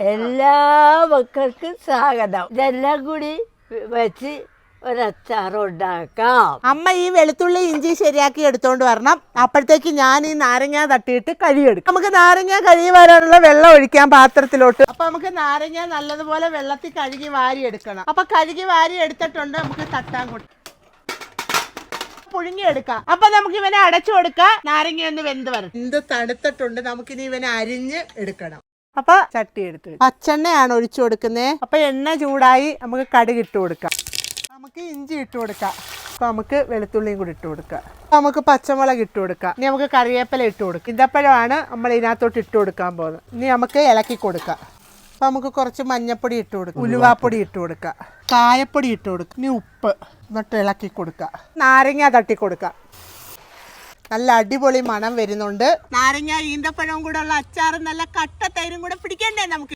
എല്ലാ മക്കൾക്കും സ്വാഗതം. ഇതെല്ലാം കൂടി വെച്ച് ഒരച്ചാറുണ്ടാക്കാം. അമ്മ ഈ വെളുത്തുള്ളി ഇഞ്ചി ശരിയാക്കി എടുത്തോണ്ട് വരണം. അപ്പോഴത്തേക്ക് ഞാൻ ഈ നാരങ്ങ തട്ടിയിട്ട് കഴുകിയെടുക്കും. നമുക്ക് നാരങ്ങ കഴുകി വരാനുള്ള വെള്ളം ഒഴിക്കാം പാത്രത്തിലോട്ട്. അപ്പൊ നമുക്ക് നാരങ്ങ നല്ലതുപോലെ വെള്ളത്തിൽ കഴുകി വാരി എടുക്കണം. അപ്പൊ കഴുകി വാരി എടുത്തിട്ടുണ്ട്. നമുക്ക് തട്ടാൻ കൊടുക്കാം, പുഴുങ്ങിയെടുക്കാം. അപ്പൊ നമുക്ക് ഇവനെ അടച്ചു കൊടുക്കാം. നാരങ്ങ ഒന്ന് വെന്ത് വരണം. എന്ത് തണുത്തിട്ടുണ്ട്. നമുക്കിനി ഇവനെ അരിഞ്ഞ് എടുക്കണം. അപ്പൊ ചട്ടി എടുത്ത് പച്ചെണ്ണയാണ് ഒഴിച്ചു കൊടുക്കുന്നത്. അപ്പൊ എണ്ണ ചൂടായി നമുക്ക് കടുക് ഇട്ട് കൊടുക്കാം. നമുക്ക് ഇഞ്ചി ഇട്ട് കൊടുക്കാം. അപ്പൊ നമുക്ക് വെളുത്തുള്ളിയും കൂടി ഇട്ട് കൊടുക്കാം. നമുക്ക് പച്ചമുളക് ഇട്ട് കൊടുക്കാം. ഇനി നമുക്ക് കറിവേപ്പില ഇട്ട് കൊടുക്കാം. ഇതപ്പോഴാണ് നമ്മൾ ഇതിനകത്തോട്ട് ഇട്ട് കൊടുക്കാൻ പോകുന്നത്. ഇനി നമുക്ക് ഇളക്കി കൊടുക്കാം. അപ്പൊ നമുക്ക് കുറച്ച് മഞ്ഞപ്പൊടി ഇട്ട് കൊടുക്കാം, ഉലുവാപ്പൊടി ഇട്ട് കൊടുക്കാം, കായപ്പൊടി ഇട്ട് കൊടുക്കാം, ഇനി ഉപ്പ്, എന്നിട്ട് ഇളക്കി കൊടുക്കാം. നാരങ്ങ തട്ടി കൊടുക്കാം. നല്ല അടിപൊളി മണം വരുന്നുണ്ട്. നാരങ്ങ ഈന്തപ്പഴവും കൂടെ ഉള്ള അച്ചാറും നല്ല കട്ട തൈരും കൂടെ പിടിക്കണ്ടേ നമുക്ക്.